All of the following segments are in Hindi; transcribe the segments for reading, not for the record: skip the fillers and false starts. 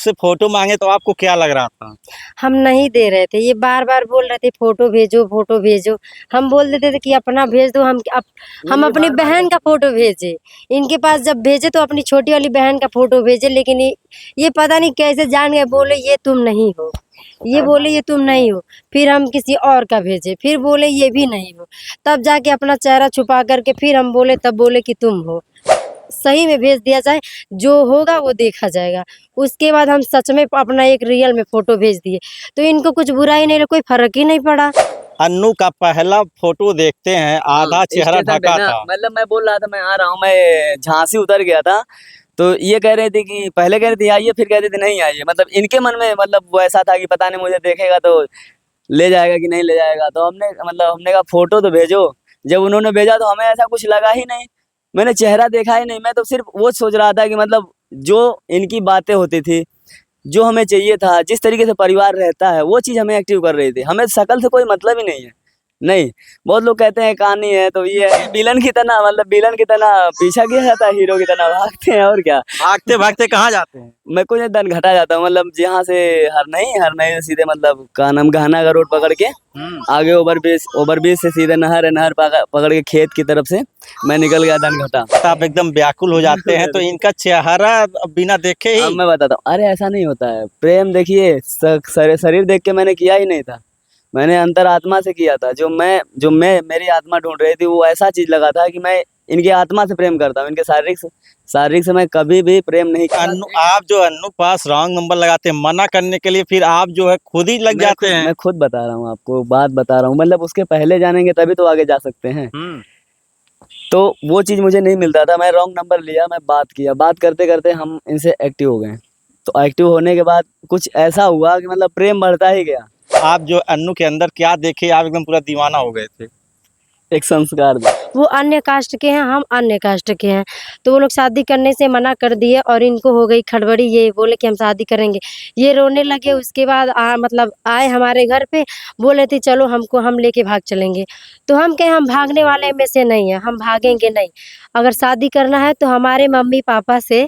आपसे फोटो मांगे तो आपको क्या लग रहा था? हम नहीं दे रहे थे, ये बार बार बोल रहे थे फोटो भेजो फोटो भेजो। हम बोल देते थे कि अपना भेज दो, हम अपनी बहन का फोटो भेजे। इनके पास जब भेजे तो अपनी छोटी वाली बहन का फोटो भेजे, लेकिन ये पता नहीं कैसे जान गए, बोले ये तुम नहीं हो, ये बोले ये तुम नहीं हो। फिर हम किसी और का भेजे, फिर बोले ये भी नहीं हो। तब जाके अपना चेहरा छुपा करके फिर हम बोले, तब बोले कि तुम हो। सही में भेज दिया जाए, जो होगा वो देखा जाएगा। उसके बाद हम सच में अपना एक रियल में फोटो भेज दिए, तो इनको कुछ बुरा ही नहीं, कोई फर्क ही नहीं पड़ा। अन्नू का पहला फोटो देखते हैं, आधा चेहरा स्टेशन पे ढका ना, था। मतलब मैं बोल रहा था मैं आ रहा हूँ, मैं झांसी उतर गया था। तो ये कह रहे थे कि पहले कह रहे थे आइए, फिर कह रहे थे नहीं आइए। मतलब इनके मन में मतलब वो ऐसा था कि पता नहीं मुझे देखेगा तो ले जाएगा कि नहीं ले जाएगा। तो हमने कहा फोटो तो भेजो। जब उन्होंने भेजा तो हमें ऐसा कुछ लगा ही नहीं, मैंने चेहरा देखा ही नहीं। मैं तो सिर्फ वो सोच रहा था कि मतलब जो इनकी बातें होती थी, जो हमें चाहिए था, जिस तरीके से परिवार रहता है, वो चीज़ हमें एक्टिव कर रही थी। हमें शक्ल से कोई मतलब ही नहीं है। नहीं, बहुत लोग कहते हैं कहानी है तो ये है, विलन की तरह, मतलब विलन की तरह पीछा किया जाता है, हीरो की तरह भागते हैं और क्या। भागते भागते कहाँ जाते हैं? मैं कुछ दन घटा जाता हूँ, मतलब जहाँ से हर नहीं से सीधे, मतलब का नाम गहना का रोड पकड़ के आगे ओवरब्रिज से सीधे नहर है, नहर पकड़ के खेत की तरफ से मैं निकल गया दन घटा। आप एकदम व्याकुल हो जाते हैं तो इनका चेहरा बिना देखे अब ही। मैं बताता हूँ, अरे ऐसा नहीं होता है प्रेम। देखिए शरीर देख के मैंने किया ही नहीं था, मैंने अंतरात्मा से किया था। जो मैं मेरी आत्मा ढूंढ रही थी, वो ऐसा चीज लगा था कि मैं इनकी आत्मा से प्रेम करता हूँ, इनके शारीरिक से मैं कभी भी प्रेम नहीं किया। आप जो अन्नू पास रॉन्ग नंबर लगाते हैं मना करने के लिए, फिर आप जो है खुद ही लग जाते हैं। मैं खुद बता रहा हूँ आपको, बात बता रहा हूँ, मतलब उसके पहले जानेंगे तभी तो आगे जा सकते हैं। तो वो चीज मुझे नहीं मिलता था, मैं रॉन्ग नंबर लिया, मैं बात किया, बात करते करते हम इनसे एक्टिव हो गए। तो एक्टिव होने के बाद कुछ ऐसा हुआ कि मतलब प्रेम बढ़ता ही गया। आप जो अन्नू के अंदर क्या देखे, आप एकदम पूरा दीवाना हो गए थे। एक संस्कार था। वो अन्य कास्ट के हैं, हम अन्य कास्ट के हैं, तो वो लोग शादी करने से मना कर दिए और इनको हो गई खड़बड़ी, ये बोले कि हम शादी करेंगे। ये रोने लगे, उसके बाद मतलब आए हमारे घर पे, बोले थे चलो हम लेके भाग चलेंगे। तो हम कहे हम भागने वाले में से नहीं है, हम भागेंगे नहीं। अगर शादी करना है तो हमारे मम्मी पापा से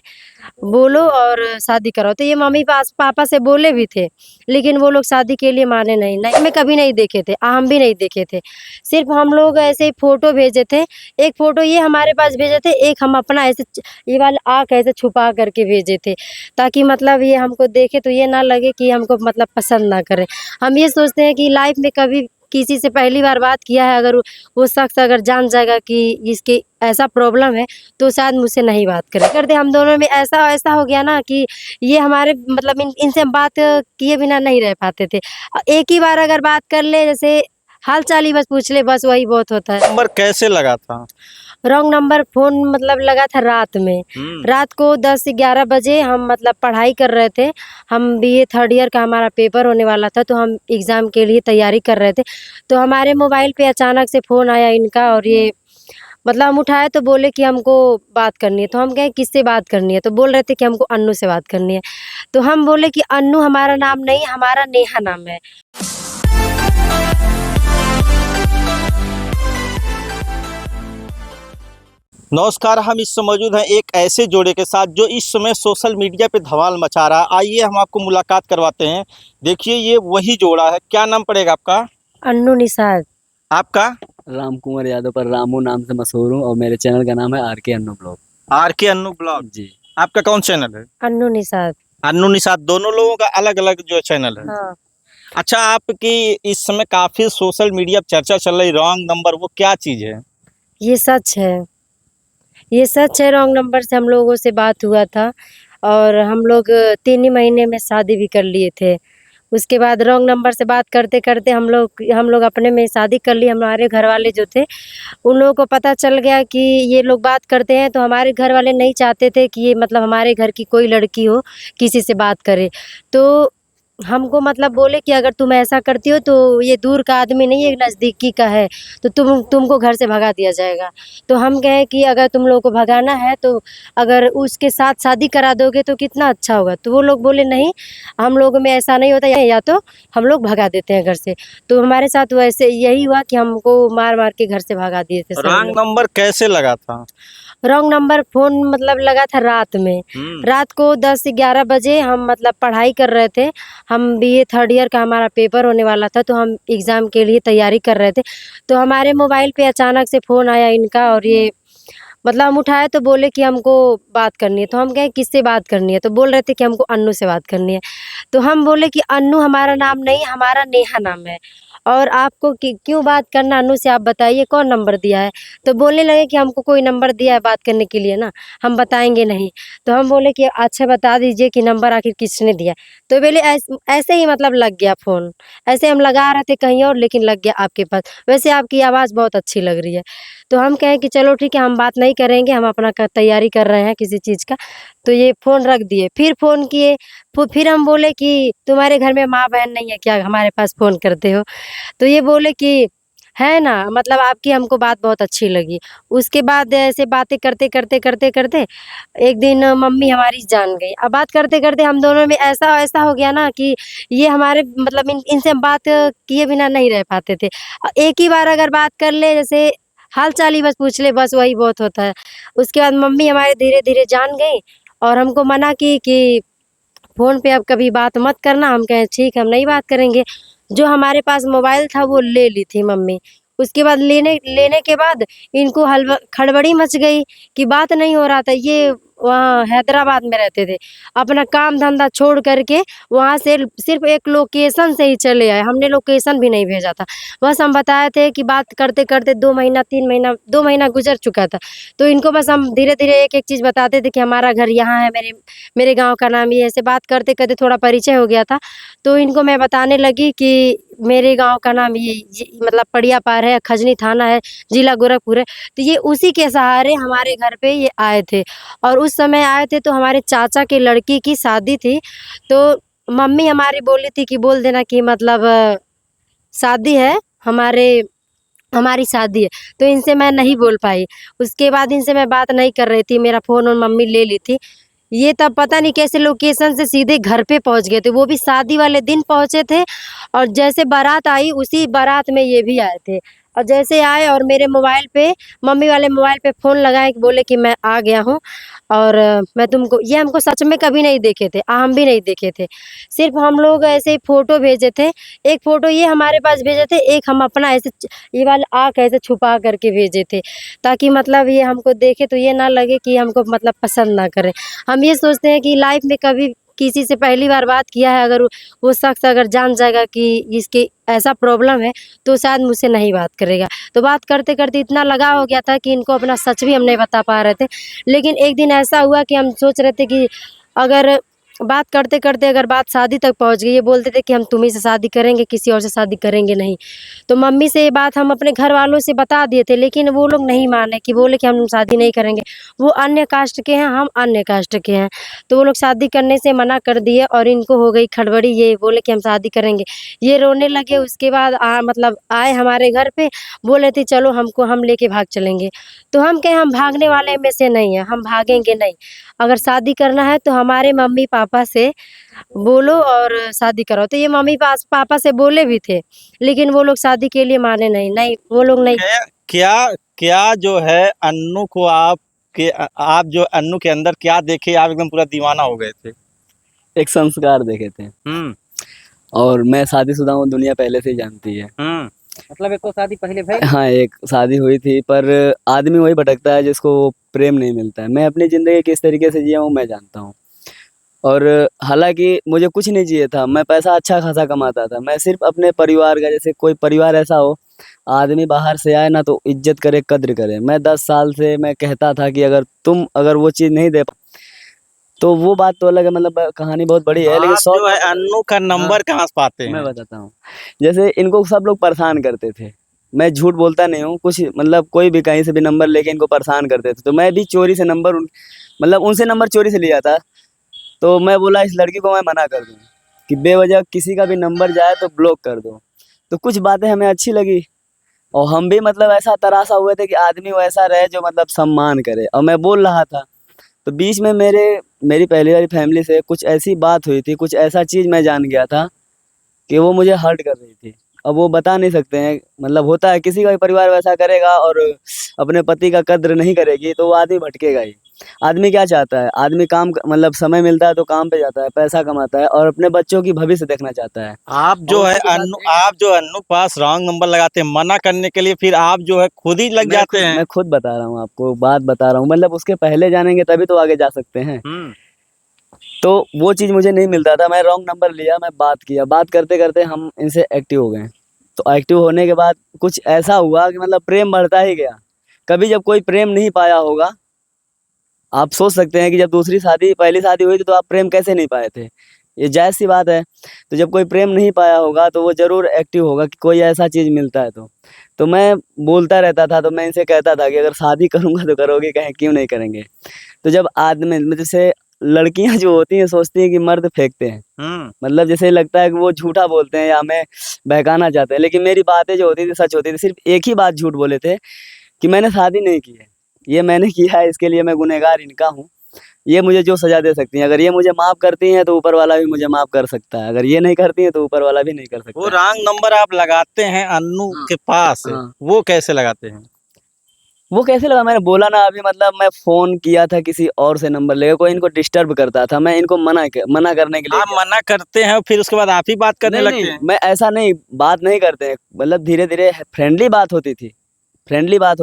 बोलो और शादी करो। तो ये मम्मी पापा से बोले भी थे, लेकिन वो लोग शादी के लिए माने नहीं। नहीं, मैं कभी नहीं देखे थे, हम भी नहीं देखे थे। सिर्फ हम लोग ऐसे ही फोटो भेजे थे। एक फोटो ये हमारे पास भेजे थे, एक हम अपना ऐसे ये वाला आँख ऐसे छुपा करके भेजे थे, ताकि मतलब ये हमको देखे तो ये ना लगे कि हमको मतलब पसंद ना करे। हम ये सोचते हैं कि लाइफ में कभी किसी से पहली बार बात किया है, अगर वो शख्स अगर जान जाएगा कि इसके ऐसा प्रॉब्लम है, तो शायद मुझसे नहीं बात करे करते। हम दोनों में ऐसा ऐसा हो गया ना कि ये हमारे मतलब इनसे हम बात किए बिना नहीं रह पाते थे। एक ही बार अगर बात कर ले, जैसे हाल चाल ही बस पूछ ले, बस वही बहुत होता है। नंबर कैसे लगा था? रॉन्ग नंबर फोन मतलब लगा था रात में। रात को 10 से 11 बजे हम मतलब पढ़ाई कर रहे थे। हम बीए थर्ड ईयर का हमारा पेपर होने वाला था, तो हम एग्ज़ाम के लिए तैयारी कर रहे थे। तो हमारे मोबाइल पे अचानक से फ़ोन आया इनका, और ये मतलब हम उठाए तो बोले कि हमको बात करनी है। तो हम कहे किससे बात करनी है, तो बोल रहे थे कि हमको अन्नू से बात करनी है। तो हम बोले कि अन्नू हमारा नाम नहीं, हमारा नेहा नाम है। नमस्कार, हम इस समय मौजूद हैं एक ऐसे जोड़े के साथ जो इस समय सोशल मीडिया पे धमाल मचा रहा है। आइए हम आपको मुलाकात करवाते हैं। देखिए ये वही जोड़ा है। क्या नाम पड़ेगा आपका? अन्नू निषाद। आपका? राम कुमार यादव, पर रामू नाम से मशहूर हूँ, और मेरे चैनल का नाम है RK Annu blog. RK Annu blog ji. आपका कौन चैनल है? अन्नू निषाद। अन्नू निषाद, दोनों लोगों का अलग अलग जो चैनल है। हाँ। अच्छा, आपकी इस समय काफी सोशल मीडिया पर चर्चा चल रही रॉन्ग नंबर, वो क्या चीज है? ये सच है, ये सच है। रॉन्ग नंबर से हम लोगों से बात हुआ था, और हम लोग 3 ही महीने में शादी भी कर लिए थे। उसके बाद रॉन्ग नंबर से बात करते करते हम लोग अपने में शादी कर ली। हमारे घर वाले जो थे, उन लोगों को पता चल गया कि ये लोग बात करते हैं, तो हमारे घर वाले नहीं चाहते थे कि ये मतलब हमारे घर की कोई लड़की हो किसी से बात करे। तो हमको मतलब बोले कि अगर तुम ऐसा करती हो तो ये दूर का आदमी नहीं है, नज़दीकी का है, तो तुमको घर से भगा दिया जाएगा। तो हम कहे कि अगर तुम लोगों को भगाना है तो अगर उसके साथ शादी करा दोगे तो कितना अच्छा होगा। तो वो लोग बोले नहीं, हम लोगों में ऐसा नहीं होता, या तो हम लोग भगा देते हैं घर से। तो हमारे साथ वैसे यही हुआ कि हमको मार मार के घर से भगा दिए थे सब रॉन्ग लोग। नंबर कैसे लगा था? रॉन्ग नंबर फोन मतलब लगा था रात में। रात को 10 से 11 बजे हम मतलब पढ़ाई कर रहे थे। हम बीए थर्ड ईयर का हमारा पेपर होने वाला था, तो हम एग्ज़ाम के लिए तैयारी कर रहे थे। तो हमारे मोबाइल पे अचानक से फ़ोन आया इनका, और ये मतलब हम उठाए तो बोले कि हमको बात करनी है। तो हम कहे किससे बात करनी है? तो बोल रहे थे कि हमको अन्नू से बात करनी है। तो हम बोले कि अन्नू हमारा नाम नहीं, हमारा नेहा नाम है, और आपको क्यों बात करना अन्नू से, आप बताइए कौन नंबर दिया है? तो बोलने लगे कि हमको कोई नंबर दिया है बात करने के लिए ना, हम बताएंगे नहीं। तो हम बोले कि अच्छा बता दीजिए कि नंबर आखिर किसने दिया। तो बोले ऐसे ही मतलब लग गया फ़ोन, ऐसे हम लगा रहे थे कहीं और, लेकिन लग गया आपके पास। वैसे आपकी आवाज़ बहुत अच्छी लग रही है। तो हम कहे कि चलो ठीक है, हम बात नहीं करेंगे, हम अपना तैयारी कर रहे हैं किसी चीज़ का। तो ये फ़ोन रख दिए, फिर फ़ोन किए। फिर हम बोले कि तुम्हारे घर में माँ बहन नहीं है क्या, हमारे पास फ़ोन करते हो? तो ये बोले कि है ना, मतलब आपकी हमको बात बहुत अच्छी लगी। उसके बाद ऐसे बातें करते एक दिन मम्मी हमारी जान गई। अब बात करते हम दोनों में ऐसा ऐसा हो गया ना कि ये हमारे मतलब इनसे हम बात किए बिना नहीं रह पाते थे। एक ही बार अगर बात कर ले, जैसे हाल चाल ही बस पूछ ले, बस वही बहुत होता है। उसके बाद मम्मी हमारे धीरे धीरे जान गई और हमको मना की कि फ़ोन पे अब कभी बात मत करना। हम कहे ठीक है, हम नहीं बात करेंगे। जो हमारे पास मोबाइल था वो ले ली थी मम्मी। उसके बाद लेने लेने के बाद इनको खड़बड़ी मच गई कि बात नहीं हो रहा था। ये वहाँ हैदराबाद में रहते थे। अपना काम धंधा छोड़ कर के वहाँ से सिर्फ़ एक लोकेशन से ही चले आए। हमने लोकेशन भी नहीं भेजा था। बस हम बताए थे कि बात करते-करते 2 महीना 3 महीना 2 महीना गुज़र चुका था। तो इनको बस हम धीरे-धीरे एक-एक चीज़ बताते थे कि हमारा घर यहाँ है, मेरे मेरे गाँव का नाम ये है। ऐसे बात करते-करते थोड़ा परिचय हो गया था। तो इनको मैं बताने लगी कि मेरे गाँव का नाम ये मतलब पड़ियापार है, खजनी थाना है, जिला गोरखपुर है। तो ये उसी के सहारे हमारे घर पे ये आए थे, और उस समय आए थे तो हमारे चाचा के लड़की की शादी थी। तो मम्मी हमारी बोली थी कि बोल देना कि मतलब शादी है, हमारी शादी है। तो इनसे मैं नहीं बोल पाई। उसके बाद इनसे मैं बात नहीं कर रही थी, मेरा फ़ोन और मम्मी ले ली थी। ये तब पता नहीं कैसे लोकेशन से सीधे घर पे पहुँच गए थे। वो भी शादी वाले दिन पहुँचे थे, और जैसे बारात आई उसी बारात में ये भी आए थे। और जैसे आए और मेरे मोबाइल पे, मम्मी वाले मोबाइल पे फ़ोन लगाए, बोले कि मैं आ गया हूँ, और मैं तुमको, ये हमको सच में कभी नहीं देखे थे, हम भी नहीं देखे थे। सिर्फ़ हम लोग ऐसे ही फ़ोटो भेजे थे। एक फ़ोटो ये हमारे पास भेजे थे, एक हम अपना ऐसे ये वाला आँख ऐसे छुपा कर के भेजे थे, ताकि मतलब ये हमको देखे तो ये ना लगे कि हमको मतलब पसंद ना करे। हम ये सोचते हैं कि लाइफ में कभी किसी से पहली बार बात किया है, अगर वो शख्स अगर जान जाएगा कि इसके ऐसा प्रॉब्लम है, तो शायद मुझसे नहीं बात करेगा। तो बात करते-करते इतना लगाव हो गया था कि इनको अपना सच भी हम नहीं बता पा रहे थे। लेकिन एक दिन ऐसा हुआ कि हम सोच रहे थे कि अगर बात करते-करते अगर बात शादी तक पहुँच गई, ये बोलते थे कि हम तुम्हीं से शादी करेंगे, किसी और से शादी करेंगे नहीं। तो मम्मी से ये बात हम अपने घर वालों से बता दिए थे, लेकिन वो लोग नहीं माने, कि बोले कि हम शादी नहीं करेंगे। वो अन्य कास्ट के हैं, हम अन्य कास्ट के हैं। तो वो लोग शादी करने से मना कर दिए, और इनको हो गई खड़बड़ी, ये बोले कि हम शादी करेंगे। ये रोने लगे। उसके बाद मतलब आए हमारे घर पे, बोले थे चलो हम लेके भाग चलेंगे। तो हम कहे हम भागने वाले में से नहीं हैं, हम भागेंगे नहीं। अगर शादी करना है तो हमारे मम्मी-पापा से बोलो और शादी कराओ। तो ये मम्मी-पापा से बोले भी थे, लेकिन वो लोग शादी के लिए माने नहीं। नहीं, वो लोग नहीं। क्या क्या क्या जो है अन्नू को आप जो अन्नू के अंदर क्या देखे, आप एकदम पूरा दीवाना हो गए थे? एक संस्कार देखे थे, हुँ, और मैं शादीशुदा हूँ, दुनिया पहले से ही जानती है। हुँ। मतलब एक तो शादी पहले भई हाँ, एक शादी हुई थी, पर आदमी वही भटकता है जिसको प्रेम नहीं मिलता है। मैं अपनी ज़िंदगी किस तरीके से जिया हूँ मैं जानता हूँ, और हालाँकि मुझे कुछ नहीं चाहिए था, मैं पैसा अच्छा खासा कमाता था। मैं सिर्फ़ अपने परिवार का, जैसे कोई परिवार ऐसा हो, आदमी बाहर से आए ना तो इज़्ज़त करे, कद्र करे। मैं 10 साल से मैं कहता था कि अगर वो चीज़ नहीं दे, तो वो बात तो अलग है, मतलब कहानी बहुत बड़ी है, लेकिन आप शॉर्ट जो है में बता अन्नू का हाँ, नंबर कहाँ से पाते मैं हैं? बताता हूँ। जैसे इनको सब लोग परेशान करते थे, मैं झूठ बोलता नहीं हूँ, कुछ मतलब कोई भी कहीं से भी नंबर लेके इनको परेशान करते थे, तो मैं भी चोरी से नंबर मतलब उनसे नंबर चोरी से लिया था। तो मैं बोला इस लड़की को मैं मना कर दूँ कि बेवजह किसी का भी नंबर जाए तो ब्लॉक कर दो। तो कुछ बातें हमें अच्छी लगी, और हम भी मतलब ऐसा तराशा हुए थे कि आदमी वैसा रहे जो मतलब सम्मान करे, और मैं बोल रहा था। तो बीच में मेरी पहली वाली फैमिली से कुछ ऐसी बात हुई थी, कुछ ऐसा चीज़ मैं जान गया था कि वो मुझे हर्ट कर रही थी। अब वो बता नहीं सकते हैं, मतलब होता है किसी का भी परिवार वैसा करेगा और अपने पति का कद्र नहीं करेगी तो वो आदमी भटकेगा ही। आदमी क्या चाहता है, आदमी मतलब समय मिलता है तो काम पे जाता है, पैसा कमाता है और अपने बच्चों की भविष्य देखना चाहता है। आप जो और है उसी के साथ अन्नू आप जो अन्नू पास रॉन्ग नंबर लगाते हैं मना करने के लिए, फिर आप जो है खुद ही लग जाते हैं। मैं खुद बता रहा हूँ आपको, बात बता रहा हूँ, मतलब उसके पहले जानेंगे तभी तो आगे जा सकते हैं। तो वो चीज़ मुझे नहीं मिलता था, मैं रॉन्ग नंबर लिया, मैं बात किया, बात करते करते हम इनसे एक्टिव हो गए। तो एक्टिव होने के बाद कुछ ऐसा हुआ कि मतलब प्रेम बढ़ता ही गया। कभी जब कोई प्रेम नहीं पाया होगा, आप सोच सकते हैं कि जब पहली शादी हुई थी तो आप प्रेम कैसे नहीं पाए थे, ये जायज़ सी बात है। तो जब कोई प्रेम नहीं पाया होगा तो वो ज़रूर एक्टिव होगा कि कोई ऐसा चीज़ मिलता है तो मैं बोलता रहता था, तो मैं इनसे कहता था कि अगर शादी करूँगा तो करोगे, कहें क्यों नहीं करेंगे। तो जब आदमी मतलब जैसे लड़कियां जो होती हैं सोचती हैं कि मर्द फेंकते हैं, मतलब जैसे लगता है कि वो झूठा बोलते हैं या हमें बहकाना चाहते हैं, लेकिन मेरी बातें जो होती थी सच होती थी। सिर्फ एक ही बात झूठ बोले थे कि मैंने शादी नहीं की है, ये मैंने किया है, इसके लिए मैं गुनहगार इनका हूँ, ये मुझे जो सजा दे सकती हैं, अगर ये मुझे माफ करती हैं तो ऊपर वाला भी मुझे माफ कर सकता है, अगर ये नहीं करती हैं तो ऊपर वाला भी नहीं कर सकता वो है। रॉन्ग नंबर आप लगाते हैं अन्नू हाँ, के पास, हाँ। वो कैसे लगाते हैं? वो कैसे लगा, मैंने बोला ना अभी, मतलब मैं फोन किया था किसी और से नंबर लेकर, कोई इनको डिस्टर्ब करता था, मैं इनको मना करने के लिए आप किया। मना करते हैं और फिर उसके बाद आप ही बात करने नहीं लगते नहीं, हैं? मैं ऐसा नहीं, बात नहीं करते हैं, मतलब धीरे धीरे फ्रेंडली बात होती थी, फ्रेंडली बात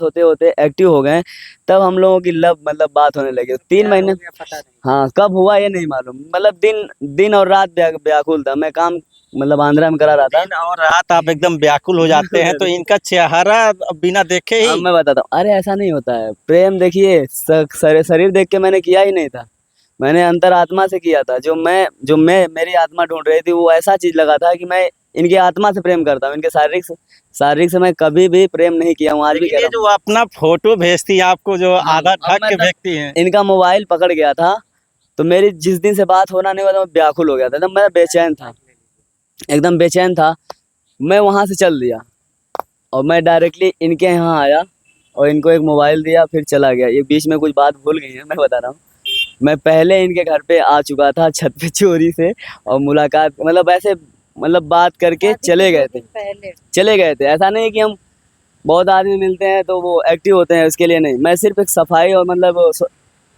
होते होते एक्टिव हो गए, तब हम लोगों की लव मतलब बात होने लगी। 3 महीने, पता नहीं। हाँ कब हुआ ये नहीं मालूम, मतलब दिन और रात व्याकुल था, मैं काम मतलब आंध्रा में करा रहा था। दिन और रात आप एकदम व्याकुल हो जाते हैं, तो इनका चेहरा बिना देखे अब ही। मैं बताता हूँ, अरे ऐसा नहीं होता है प्रेम, देखिए शरीर देख के मैंने किया ही नहीं था, मैंने अंतरात्मा से किया था। जो मैं मेरी आत्मा ढूंढ रही थी, वो ऐसा चीज लगा था कि मैं इनकी आत्मा से प्रेम करता हूँ, इनके शारीरिक से मैं कभी भी प्रेम नहीं किया हूँ, आज भी लेकिन कह ये रहा जो अपना फोटो भेजती है आपको, जो हूँ। आधा अब ढक मैं के भेजती है। इनका मोबाइल पकड़ गया था, तो मेरी जिस दिन से बात होना नहीं हुआ था, मैं व्याकुल हो गया था, एकदम मैं बेचैन था, एकदम बेचैन था। मैं वहां से चल दिया और मैं डायरेक्टली इनके यहाँ आया और इनको एक मोबाइल दिया, फिर चला गया। ये बीच में कुछ बात भूल गई है, मैं बता रहा हूँ। मैं पहले इनके घर पे आ चुका था छत पे चोरी से, और मुलाकात मतलब ऐसे मतलब बात करके चले गए थे। ऐसा नहीं कि हम बहुत आदमी मिलते हैं तो वो एक्टिव होते हैं, उसके लिए नहीं, मैं सिर्फ एक सफाई और मतलब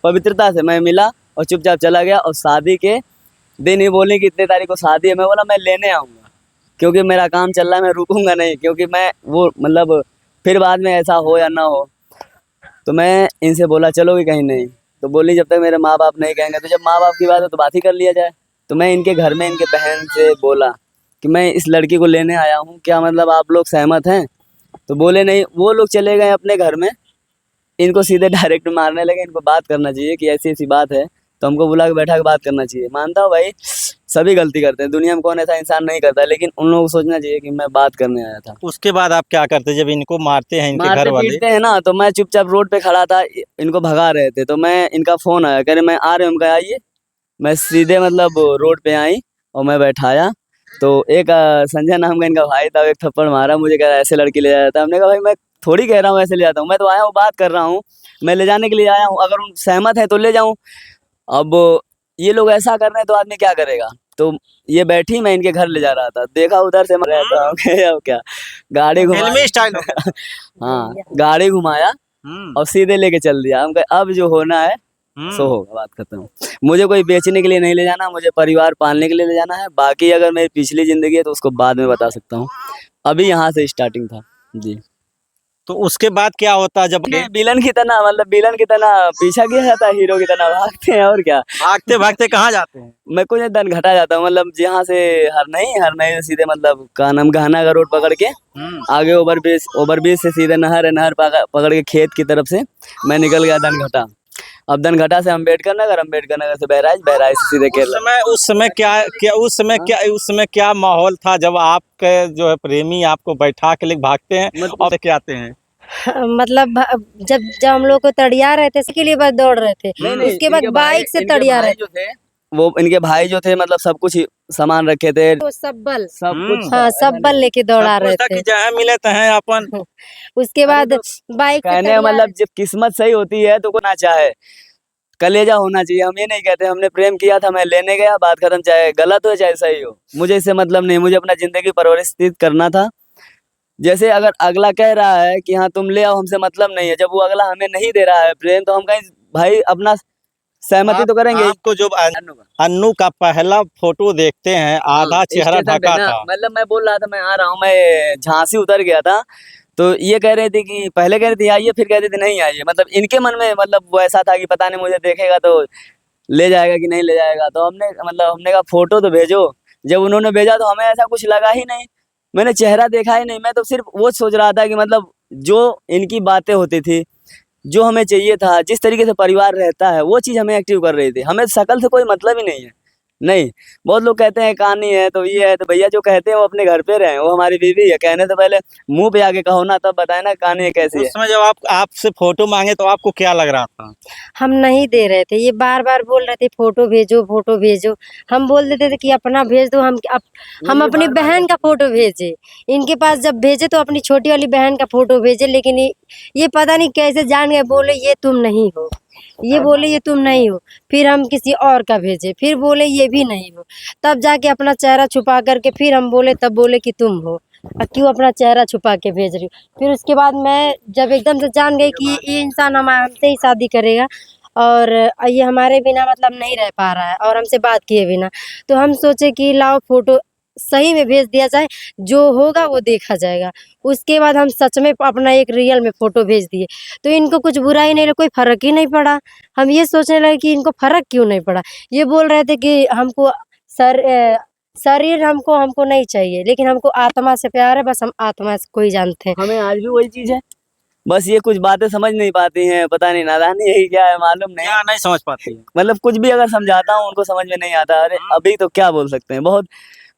पवित्रता से मैं मिला और चुपचाप चला गया। और शादी के दिन ही बोले कि इतने तारीख को शादी है, मैं बोला मैं लेने आऊँगा, क्योंकि मेरा काम चल रहा है, मैं रुकूंगा नहीं, क्योंकि मैं वो मतलब फिर बाद में ऐसा हो या ना हो। तो मैं इनसे बोला चलोगे कहीं, नहीं, तो बोली जब तक मेरे माँ बाप नहीं कहेंगे, तो जब माँ बाप की बात है तो बात ही कर लिया जाए। तो मैं इनके घर में इनके बहन से बोला कि मैं इस लड़की को लेने आया हूँ, क्या मतलब आप लोग सहमत हैं? तो बोले नहीं, वो लोग चले गए अपने घर में, इनको सीधे डायरेक्ट मारने लगे। इनको बात करना चाहिए कि ऐसी ऐसी बात है, तो हमको बुला के बैठा के बात करना चाहिए। मानता हूँ भाई, सभी गलती करते हैं, दुनिया में कौन ऐसा इंसान नहीं करता, लेकिन उन लोगों को सोचना चाहिए कि मैं बात करने आया था। उसके बाद आप क्या करते जब इनको मारते हैं इनके घर मारते वाले? पीटते हैं ना, तो मैं चुपचाप रोड पे खड़ा था, इनको भगा रहे थे, तो मैं इनका फोन आया, कह रहे मैं आ रहे हूँ, कहा आइए। मैं सीधे मतलब रोड पे आई और मैं बैठाया, तो एक संजय नाम का इनका भाई था, एक थप्पड़ मारा मुझे, कह रहा ऐसे लड़की ले जाता है। हमने कहा भाई मैं थोड़ी कह रहा हूँ ऐसे ले जाता हूँ, मैं तो आया हूँ बात कर रहा हूँ, मैं ले जाने के लिए आया हूँ, अगर उन सहमत है तो ले जाऊँ। अब ये लोग ऐसा कर रहे हैं तो आदमी क्या करेगा। तो ये बैठी, मैं इनके घर ले जा रहा था, देखा उधर से मैं रहता हूँ अब क्या, गाड़ी फिल्मी स्टाइल घुमाया हो गया। हाँ गाड़ी घुमाया और सीधे लेके चल दिया। हम कहे अब जो होना है सो होगा, बात खत्म। मुझे कोई बेचने के लिए नहीं ले जाना, मुझे परिवार पालने के लिए ले जाना है। बाकी अगर मेरी पिछली जिंदगी है तो उसको बाद में बता सकता हूँ, अभी यहाँ से स्टार्टिंग था जी। तो उसके बाद क्या होता जब विलन की तरह, मतलब विलन की तरह पीछा किया जाता है, हीरो की तरह भागते हैं, और क्या। भागते भागते कहाँ जाते हैं? मैं कुछ दन घटा जाता हूँ, मतलब यहाँ से हर नहीं से सीधे मतलब का नाम गहना का रोड पकड़ के आगे ओवरब्रिज से सीधे नहर पकड़ के खेत की तरफ से मैं निकल गया दन घटा। अब दन घटा से अम्बेडकर नगर से बहराइच से सीधे केरला। उस समय क्या माहौल था जब आपके जो है प्रेमी आपको बैठा के लिए भागते हैं और क्या आते हैं? मतलब जब जब हम लोग को तड़िया रहे थे इसके लिए बस दौड़ रहे थे, उसके बाद बाइक से तड़िया रहे थे। वो इनके भाई जो थे मतलब सब कुछ सामान रखे थे, तो सब कुछ हाँ सब बल लेके दौड़ा रहे थे। जहाँ मिले तहाँ अपन। उसके बाद बाइक से कहने तड़िया मतलब जब किस्मत सही होती है तो कोई ना चाहे, कलेजा होना चाहिए। हम ये नहीं कहते, हमने प्रेम किया था, मैं लेने गया, बात खत्म, चाहे गलत हो चाहे सही हो, मुझे इससे मतलब नहीं, मुझे अपना जिंदगी परिवर्तित करना था। जैसे अगर अगला कह रहा है कि हाँ तुम ले आओ, हमसे मतलब नहीं है, जब वो अगला हमें नहीं दे रहा है प्रेम, तो हम कहीं भाई अपना सहमति तो करेंगे ही। आपको जो अन्नू का पहला फोटो देखते हैं, आधा हाँ, चेहरा स्टेशन पे ढका ना, था। मतलब मैं बोल रहा था मैं आ रहा हूँ, मैं झांसी उतर गया था, तो ये कह रहे थे कि पहले कह रहे थे आइए, फिर कह रहे थे नहीं आइए। मतलब इनके मन में मतलब वो ऐसा था कि पता नहीं मुझे देखेगा तो ले जाएगा कि नहीं ले जाएगा। तो हमने कहा फोटो तो भेजो। जब उन्होंने भेजा तो हमें ऐसा कुछ लगा ही नहीं, मैंने चेहरा देखा ही नहीं, मैं तो सिर्फ वो सोच रहा था कि मतलब जो इनकी बातें होती थी, जो हमें चाहिए था, जिस तरीके से परिवार रहता है, वो चीज़ हमें एक्टिव कर रही थी। हमें शक्ल से कोई मतलब ही नहीं है। नहीं, बहुत लोग कहते हैं कहानी है तो ये है, तो भैया जो कहते हैं वो अपने घर पे रहें, वो हमारी बीवी है। कहने से पहले मुंह पे आके कहो ना, तब बताए ना कहानी कैसी उस है। समय जब आपसे फोटो मांगे तो आपको क्या लग रहा था? हम नहीं दे रहे थे, ये बार बार बोल रहे थे फोटो भेजो फोटो भेजो। हम बोल देते थे कि अपना भेज दो, हम अपनी बहन का फोटो भेजे। इनके पास जब भेजे तो अपनी छोटी वाली बहन का फोटो भेजे, लेकिन ये पता नहीं कैसे जान गए, बोले ये तुम नहीं हो, ये बोले ये तुम नहीं हो। फिर हम किसी और का भेजे, फिर बोले ये भी नहीं हो। तब जाके अपना चेहरा छुपा करके फिर हम बोले, तब बोले कि तुम हो, क्यों अपना चेहरा छुपा के भेज रही हो। फिर उसके बाद मैं जब एकदम से जान गई कि ये इंसान हमसे ही शादी करेगा और ये हमारे बिना मतलब नहीं रह पा रहा है और हमसे बात किए बिना, तो हम सोचे कि लाओ फोटो सही में भेज दिया जाए, जो होगा वो देखा जाएगा। उसके बाद हम सच में अपना एक रियल में फोटो भेज दिए, तो इनको कुछ बुरा ही नहीं लगा, कोई फर्क ही नहीं पड़ा। हम ये सोचने लगे कि इनको फर्क क्यों नहीं पड़ा। ये बोल रहे थे कि हमको शरीर हमको नहीं चाहिए, लेकिन हमको आत्मा से प्यार है, बस हम आत्मा को ही जानते हैं। हमें आज भी वही चीज़ है, बस ये कुछ बातें समझ नहीं पाती हैं, पता नहीं नादानी है कि क्या है, मालूम नहीं। क्या नहीं समझ पाती है? मतलब कुछ भी अगर समझाता हूँ उनको समझ में नहीं आता। अरे अभी तो क्या बोल सकते हैं, बहुत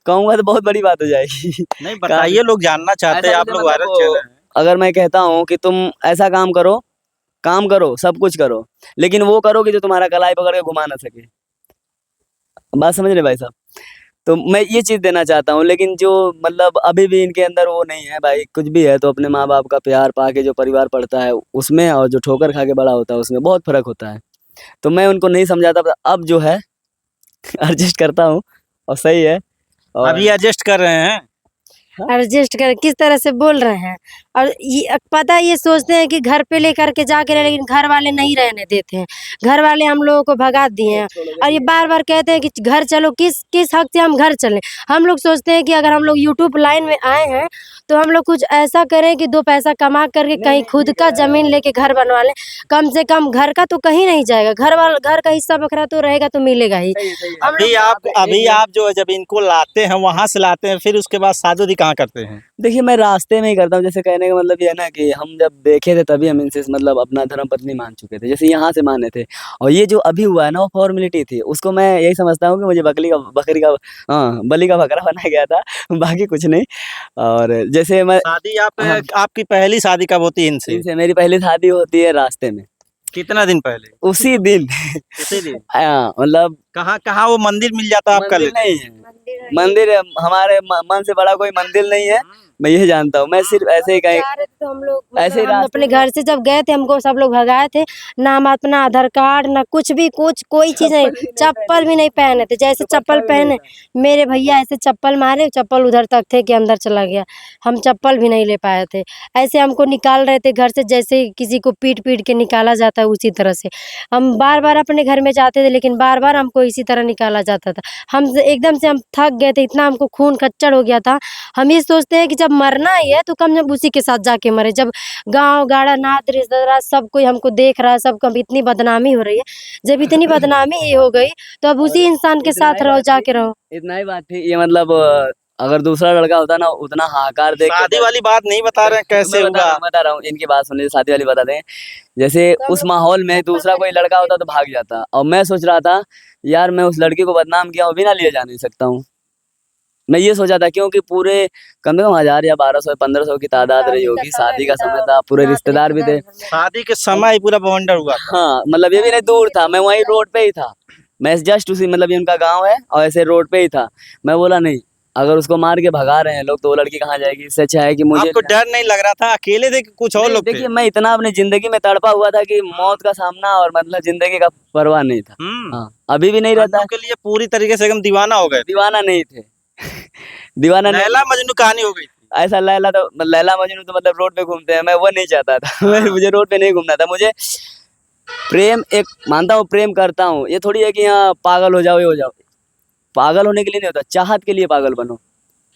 कहूँगा तो बहुत बड़ी बात हो जाएगी। नहीं बताइए, लोग जानना चाहते हैं, ऐसा आप मुझे लोग वायरल मतलब चल रहे हैं। अगर मैं कहता हूँ कि तुम ऐसा काम करो, सब कुछ करो, लेकिन वो करो कि जो तुम्हारा कलाई पकड़ के घुमा ना सके। बात समझ रहे भाई साहब? तो मैं ये चीज़ देना चाहता हूँ, लेकिन जो मतलब अभी भी इनके अंदर वो नहीं है भाई। कुछ भी है तो अपने माँ बाप का प्यार पाके जो परिवार पड़ता है उसमें, और जो ठोकर खा के बड़ा होता है उसमें बहुत फर्क होता है। तो मैं उनको नहीं समझाता, अब जो है एडजस्ट करता हूँ और सही है। और अभी एडजस्ट कर रहे हैं। एडजस्ट कर किस तरह से बोल रहे हैं, और ये पता है, ये सोचते हैं कि घर पे लेकर के जाके रहे, लेकिन घर वाले नहीं रहने देते हैं। घर वाले हम लोगों को भगा दिए हैं और ये बार बार कहते हैं कि घर चलो। किस किस हक से हम घर चलें? हम लोग सोचते हैं कि अगर हम लोग यूट्यूब लाइन में आए हैं तो हम लोग कुछ ऐसा करें कि 2 पैसा कमा करके कहीं खुद का जमीन लेके घर बनवा लें। कम से कम घर का तो कहीं नहीं जाएगा, घर का हिस्सा बखरा तो रहेगा, तो मिलेगा ही। हम लोग अभी आप जो है जब इनको लाते हैं, वहां से लाते हैं, फिर उसके बाद शादी कहाँ करते हैं? देखिए मैं रास्ते में ही करता हूँ। जैसे कहने का मतलब ये है ना कि हम जब देखे थे तभी हम इनसे मतलब अपना धर्म पत्नी मान चुके थे, जैसे यहाँ से माने थे। और ये जो अभी हुआ है ना वो फॉर्मेलिटी थी, उसको मैं यही समझता हूँ कि मुझे बलि का बकरा बनाया गया था, बाकी कुछ नहीं। और जैसे मैं शादी हाँ, आपकी पहली शादी कब होती है इनसे? इनसे मेरी पहली शादी होती है रास्ते में, कितना दिन पहले? उसी दिन। इसी दिन? मतलब कहाँ कहाँ वो मंदिर मिल जाता आपका? मंदिर नहीं है, मंदिर हमारे मन से बड़ा कोई मंदिर नहीं है, मैं ये जानता हूँ। मैं सिर्फ ऐसे ही कहीं जा रहे थे तो हम लोग ऐसे ही मतलब हम रास्ते अपने में घर से जब गए थे, हमको सब लोग भगाए थे। ना हम अपना आधार कार्ड, ना कुछ भी, कोई चीज नहीं, चप्पल भी नहीं पहने थे। जैसे चप्पल पहने मेरे भैया ऐसे चप्पल मारे, चप्पल उधर तक थे कि अंदर चला गया। हम चप्पल भी नहीं ले पाए थे। ऐसे हमको निकाल रहे थे घर से, जैसे किसी को पीट पीट के निकाला जाता है उसी तरह से। हम बार बार अपने घर में जाते थे, लेकिन बार बार हमको इसी तरह निकाला जाता था। एकदम से हम थक गए थे, इतना हमको खून खच्चर हो गया था। हम ये सोचते हैं कि जब मरना ही है तो कम जब उसी के साथ जाके मरे। जब गांव गाड़ा नात रिश्तेदार सब कोई हमको देख रहा है, सबको इतनी बदनामी हो रही है, जब इतनी बदनामी ही हो गई तो अब उसी इंसान के साथ रहो, जाके रहो। इतना ही बात थी ये। मतलब अगर दूसरा लड़का होता ना उतना हाहाकार देख शादी वाली बात नहीं बता रहे हैं, कैसे हुआ? बता रहा हूँ, इनकी बात सुनिए, शादी वाली बता दें। जैसे उस माहौल में दूसरा कोई लड़का होता तो भाग जाता, और मैं सोच रहा था यार मैं उस लड़की को बदनाम किया हूँ, बिना लिए जा नहीं सकता हूँ। मैं ये सोचा था, क्योंकि पूरे कम से कम 1000 या 1200 1500 की तादाद रही होगी, शादी का समय था, पूरे रिश्तेदार भी थे। शादी के समय ही पूरा बवंडर हुआ था। हाँ मतलब ये भी नहीं दूर था, मैं वहीं रोड पे ही था। मैं जस्ट उसी मतलब ये उनका गांव है और ऐसे रोड पे ही था। मैं बोला नहीं, अगर उसको मार के भगा रहे हैं लोग तो वो लड़की कहाँ जाएगी। इससे अच्छा है कि मुझे आपको डर नहीं लग रहा था? अकेले थे कि कुछ और नहीं, लोग थे? देखिए मैं इतना अपनी जिंदगी में तड़पा हुआ था कि मौत का सामना और मतलब जिंदगी का परवाह नहीं था। हाँ, अभी भी नहीं रहता अन्नों के लिए पूरी तरीके से एकदम दीवाना हो गए थे। दीवाना नहीं थे दीवाना नहीं लैला मजनू कहानी हो गई थी। ऐसा लैला मजनू तो मतलब रोड पे घूमते हैं, मैं वो नहीं चाहता था मुझे रोड पे नहीं घूमना था। मुझे प्रेम एक मानता हूँ, प्रेम करता हूँ, ये थोड़ी है कि यहाँ पागल हो जाओ ये हो जाओ। पागल होने के लिए नहीं होता, चाहत के लिए पागल बनो।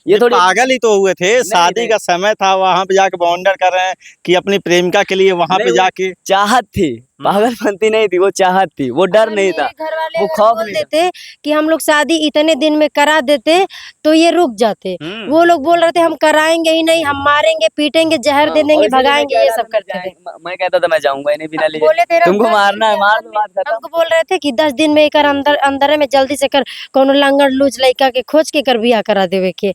ये थोड़ी पागल ही तो हुए थे, शादी नहीं। का समय था, वहां पे जाके बॉन्डर कर रहे हैं कि अपनी प्रेमिका के लिए वहां पे नहीं, वो जाके चाहत थी, पागलपंती नहीं थी, वो चाहत थी, वो डर नहीं था, घर वाले वो अगर खौफ बोल नहीं था। देते कि हम लोग शादी इतने दिन में करा देते तो ये रुक जाते। वो लोग बोल रहे थे हम कराएंगे ही नहीं, हम मारेंगे पीटेंगे जहर दे हाँ, और देंगे इसीलिए मैं भगाएंगे, कह ये रहा सब था मैं करते थे। मैं कहता था मैं जाऊंगा ही नहीं बिना लिए। बोले थे तुमको मारना है मार दो, बात खत्म। हमको बोल रहे थे कि 10 दिन में कर अंदर अंदर में जल्दी से कर कोनो लंगड़ लूज लड़का के खोज के कर बियाह करा देवे के।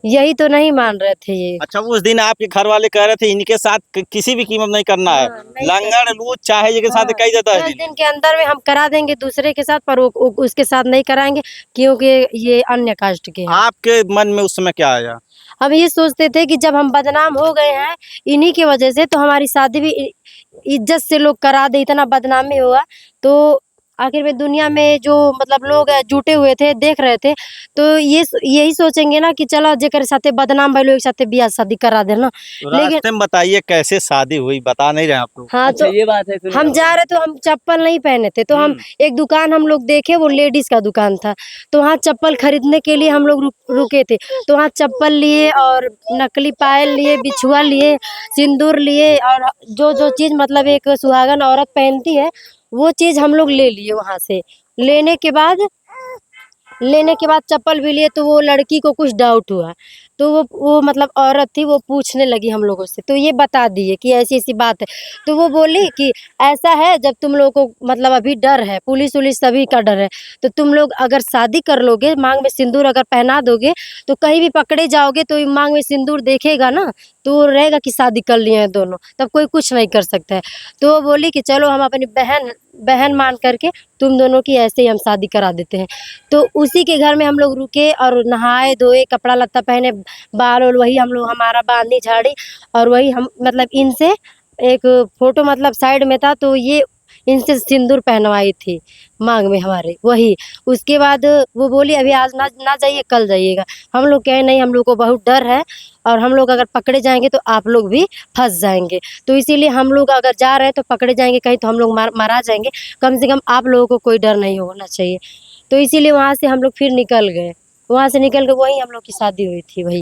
यही तो नहीं मान रहे थे ये। अच्छा, उस दिन आपके घर वाले कह रहे थे इनके साथ किसी भी कीमत नहीं करना है, हाँ, नहीं लंगड़ लूज चाहे ये के साथ कही जाता 10 है। दिन के अंदर में हम करा देंगे दूसरे के साथ, पर वो उसके साथ नहीं कराएंगे क्योंकि ये अन्य कास्ट के हैं। आपके मन में उस समय क्या आया? हम ये सोचते थे कि जब हम बदनाम हो गए हैं इन्हीं की वजह से, तो हमारी शादी भी इज्जत से लोग करा दे, इतना बदनामी हुआ तो आखिर में दुनिया में जो मतलब लोग जुटे हुए थे देख रहे थे, तो यही सोचेंगे ना कि चलो जेकर साथे बदनाम भाई लोग एक साथे बियाह शादी करा देना। तो लेकिन रास्ते में बताइए कैसे शादी हुई, बता नहीं रहे आप लोग। हाँ, अच्छा तो ये बात है, सुनिए हम जा रहे तो हम चप्पल नहीं पहने थे, तो हम एक दुकान हम लोग देखे, वो लेडीज का दुकान था, तो वहाँ चप्पल खरीदने के लिए हम लोग रुके थे। तो वहाँ चप्पल लिए और नकली पायल लिए, बिछुआ लिए, सिंदूर लिए, और जो जो चीज मतलब एक सुहागन औरत पहनती है वो चीज हम लोग ले लिए वहां से। लेने के बाद चप्पल भी लिए, तो वो लड़की को कुछ डाउट हुआ, तो वो मतलब औरत थी, वो पूछने लगी हम लोगों से, तो ये बता दिए कि ऐसी ऐसी बात है। तो वो बोली कि ऐसा है, जब तुम लोगों को मतलब अभी डर है, पुलिस उलिस सभी का डर है, तो तुम लोग अगर शादी कर लोगे, मांग में सिंदूर अगर पहना दोगे, तो कहीं भी पकड़े जाओगे तो मांग में सिंदूर देखेगा ना, तो वो रहेगा कि शादी कर लिए हैं दोनों, तब कोई कुछ नहीं कर सकता है। तो वो बोली कि चलो हम अपनी बहन मान करके तुम दोनों की ऐसे ही हम शादी करा देते हैं। तो उसी के घर में हम लोग रुके और नहाए धोए, कपड़ा लत्ता पहने, बाल और वही हम लोग हमारा बांधी झाड़ी, और वही हम मतलब इनसे एक फोटो मतलब साइड में था, तो ये इनसे सिंदूर पहनवाई थी मांग में हमारे वही। उसके बाद वो बोली अभी आज ना जाइए, कल जाइएगा। हम लोग कहे नहीं, हम लोग को बहुत डर है और हम लोग अगर पकड़े जाएंगे तो आप लोग भी फंस जाएंगे, तो इसीलिए हम लोग अगर जा रहे हैं तो पकड़े जाएंगे कहीं तो हम लोग मारा जाएंगे, कम से कम आप लोगों को कोई डर नहीं होना चाहिए। तो इसीलिए वहाँ से हम लोग फिर निकल गए, वहाँ से निकल के वहीं हम लोग की शादी हुई थी वही।